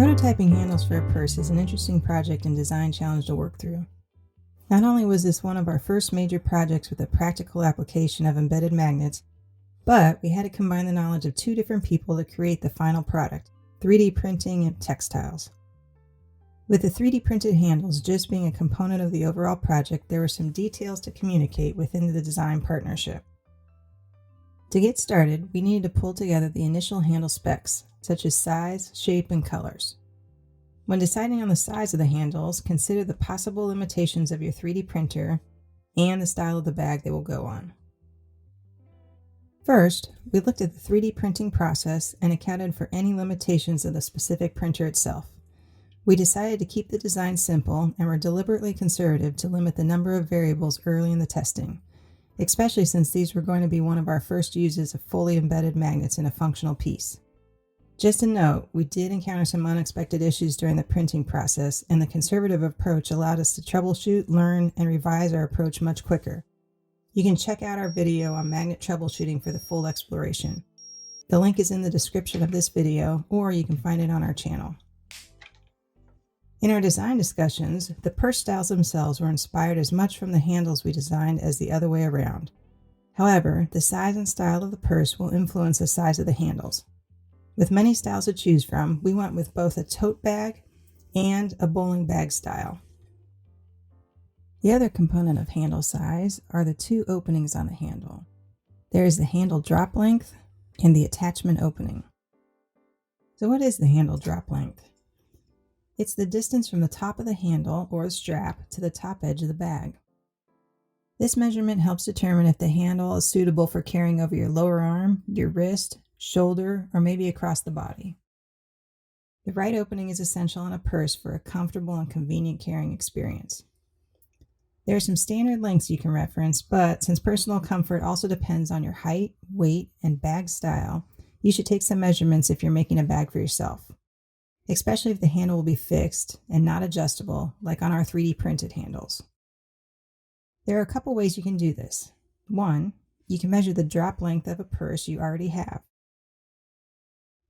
Prototyping handles for a purse is an interesting project and design challenge to work through. Not only was this one of our first major projects with a practical application of embedded magnets, but we had to combine the knowledge of two different people to create the final product, 3D printing and textiles. With the 3D printed handles just being a component of the overall project, there were some details to communicate within the design partnership. To get started, we needed to pull together the initial handle specs, such as size, shape, and colors. When deciding on the size of the handles, consider the possible limitations of your 3D printer and the style of the bag they will go on. First, we looked at the 3D printing process and accounted for any limitations of the specific printer itself. We decided to keep the design simple and were deliberately conservative to limit the number of variables early in the testing, especially since these were going to be one of our first uses of fully embedded magnets in a functional piece. Just a note, we did encounter some unexpected issues during the printing process, and the conservative approach allowed us to troubleshoot, learn, and revise our approach much quicker. You can check out our video on magnet troubleshooting for the full exploration. The link is in the description of this video, or you can find it on our channel. In our design discussions, the purse styles themselves were inspired as much from the handles we designed as the other way around. However, the size and style of the purse will influence the size of the handles. With many styles to choose from, we went with both a tote bag and a bowling bag style. The other component of handle size are the two openings on the handle. There is the handle drop length and the attachment opening. So what is the handle drop length? It's the distance from the top of the handle or the strap to the top edge of the bag. This measurement helps determine if the handle is suitable for carrying over your lower arm, your wrist, shoulder, or maybe across the body. The right opening is essential in a purse for a comfortable and convenient carrying experience. There are some standard lengths you can reference, but since personal comfort also depends on your height, weight, and bag style, you should take some measurements if you're making a bag for yourself, especially if the handle will be fixed and not adjustable like on our 3D printed handles. There are a couple ways you can do this. One, you can measure the drop length of a purse you already have.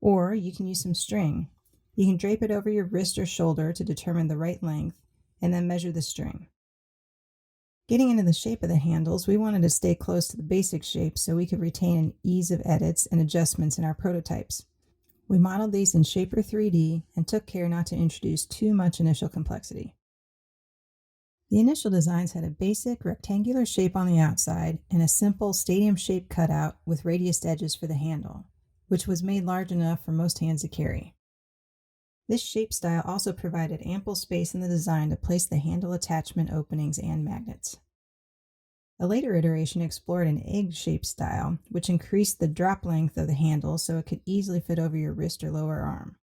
Or you can use some string. You can drape it over your wrist or shoulder to determine the right length and then measure the string. Getting into the shape of the handles, we wanted to stay close to the basic shape so we could retain an ease of edits and adjustments in our prototypes. We modeled these in Shaper 3D and took care not to introduce too much initial complexity. The initial designs had a basic rectangular shape on the outside and a simple stadium-shaped cutout with radiused edges for the handle, which was made large enough for most hands to carry. This shape style also provided ample space in the design to place the handle attachment openings and magnets. A later iteration explored an egg-shaped style, which increased the drop length of the handle so it could easily fit over your wrist or lower arm.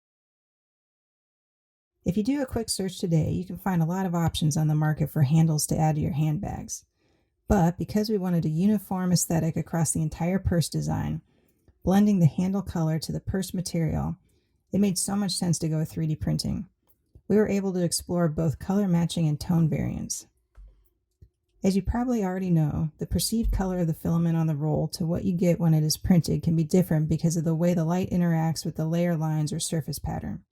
If you do a quick search today, you can find a lot of options on the market for handles to add to your handbags. But because we wanted a uniform aesthetic across the entire purse design, blending the handle color to the purse material, it made so much sense to go with 3D printing. We were able to explore both color matching and tone variants. As you probably already know, the perceived color of the filament on the roll to what you get when it is printed can be different because of the way the light interacts with the layer lines or surface pattern.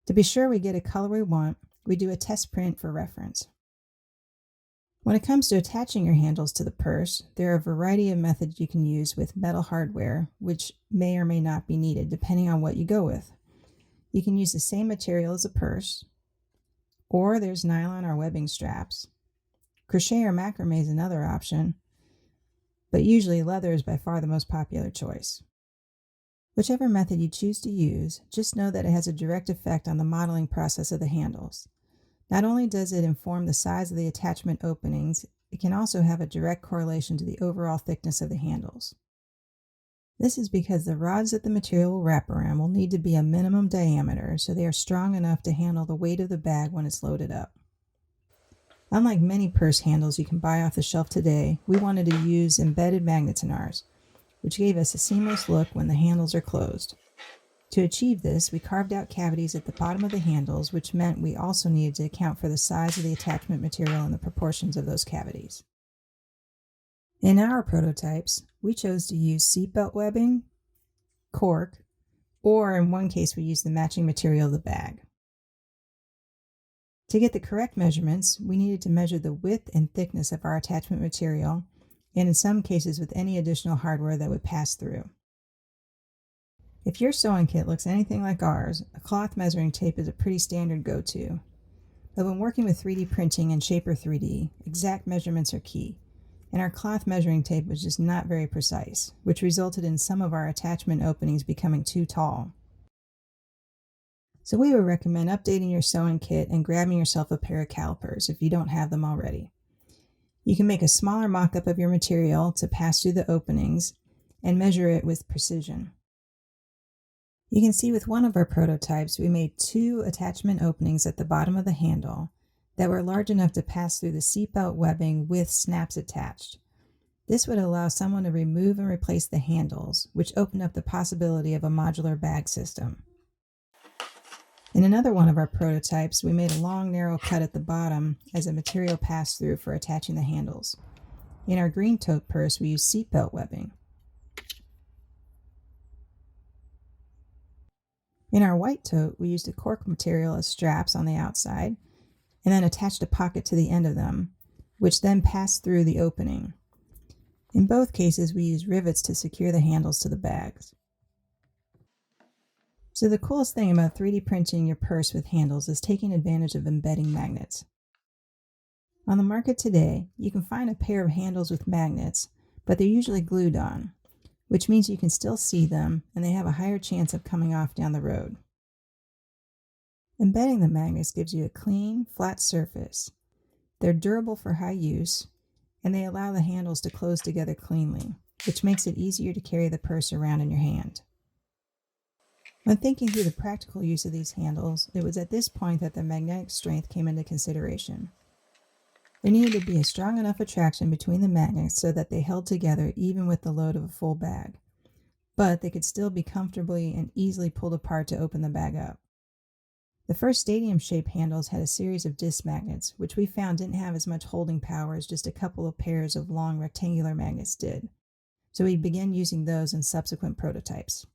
To be sure we get a color we want, we do a test print for reference. When it comes to attaching your handles to the purse, there are a variety of methods you can use with metal hardware, which may or may not be needed depending on what you go with. You can use the same material as a purse, or there's nylon or webbing straps. Crochet or macrame is another option, but usually leather is by far the most popular choice. Whichever method you choose to use, just know that it has a direct effect on the modeling process of the handles. Not only does it inform the size of the attachment openings, it can also have a direct correlation to the overall thickness of the handles. This is because the rods that the material will wrap around will need to be a minimum diameter so they are strong enough to handle the weight of the bag when it's loaded up. Unlike many purse handles you can buy off the shelf today, we wanted to use embedded magnets in ours, which gave us a seamless look when the handles are closed. To achieve this, we carved out cavities at the bottom of the handles, which meant we also needed to account for the size of the attachment material and the proportions of those cavities. In our prototypes, we chose to use seatbelt webbing, cork, or in one case we used the matching material of the bag. To get the correct measurements, we needed to measure the width and thickness of our attachment material, and in some cases with any additional hardware that would pass through. If your sewing kit looks anything like ours, a cloth measuring tape is a pretty standard go-to. But when working with 3D printing and Shaper 3D, exact measurements are key, and our cloth measuring tape was just not very precise, which resulted in some of our attachment openings becoming too tall. So we would recommend updating your sewing kit and grabbing yourself a pair of calipers if you don't have them already. You can make a smaller mock-up of your material to pass through the openings and measure it with precision. You can see with one of our prototypes, we made 2 attachment openings at the bottom of the handle that were large enough to pass through the seatbelt webbing with snaps attached. This would allow someone to remove and replace the handles, which opened up the possibility of a modular bag system. In another one of our prototypes, we made a long, narrow cut at the bottom as a material pass-through for attaching the handles. In our green tote purse, we used seatbelt webbing. In our white tote, we used a cork material as straps on the outside, and then attached a pocket to the end of them, which then passed through the opening. In both cases, we used rivets to secure the handles to the bags. So the coolest thing about 3D printing your purse with handles is taking advantage of embedding magnets. On the market today, you can find a pair of handles with magnets, but they're usually glued on, which means you can still see them and they have a higher chance of coming off down the road. Embedding the magnets gives you a clean, flat surface. They're durable for high use, and they allow the handles to close together cleanly, which makes it easier to carry the purse around in your hand. When thinking through the practical use of these handles, it was at this point that the magnetic strength came into consideration. There needed to be a strong enough attraction between the magnets so that they held together even with the load of a full bag, but they could still be comfortably and easily pulled apart to open the bag up. The first stadium-shaped handles had a series of disc magnets, which we found didn't have as much holding power as just a couple of pairs of long rectangular magnets did, so we began using those in subsequent prototypes.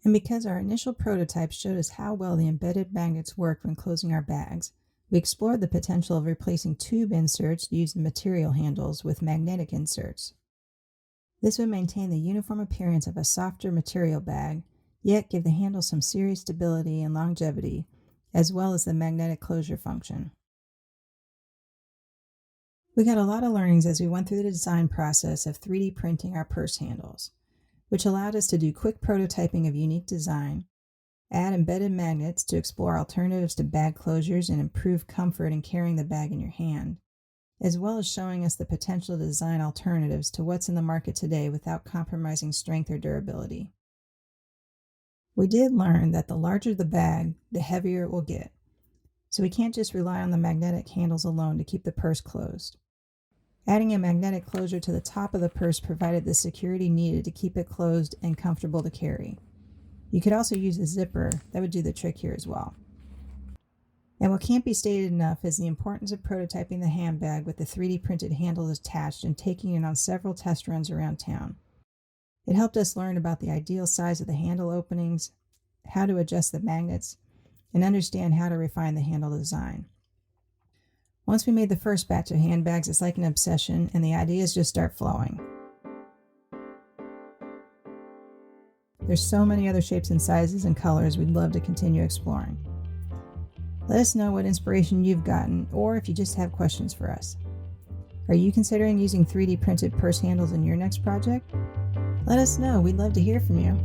And because our initial prototypes showed us how well the embedded magnets worked when closing our bags, we explored the potential of replacing tube inserts used in material handles with magnetic inserts. This would maintain the uniform appearance of a softer material bag, yet give the handle some serious stability and longevity, as well as the magnetic closure function. We got a lot of learnings as we went through the design process of 3D printing our purse handles, which allowed us to do quick prototyping of unique design, add embedded magnets to explore alternatives to bag closures and improve comfort in carrying the bag in your hand, as well as showing us the potential to design alternatives to what's in the market today without compromising strength or durability. We did learn that the larger the bag, the heavier it will get, so we can't just rely on the magnetic handles alone to keep the purse closed. Adding a magnetic closure to the top of the purse provided the security needed to keep it closed and comfortable to carry. You could also use a zipper that would do the trick here as well. And what can't be stated enough is the importance of prototyping the handbag with the 3D printed handles attached and taking it on several test runs around town. It helped us learn about the ideal size of the handle openings, how to adjust the magnets, and understand how to refine the handle design. Once we made the first batch of handbags, it's like an obsession, and the ideas just start flowing. There's so many other shapes and sizes and colors we'd love to continue exploring. Let us know what inspiration you've gotten, or if you just have questions for us. Are you considering using 3D printed purse handles in your next project? Let us know, we'd love to hear from you.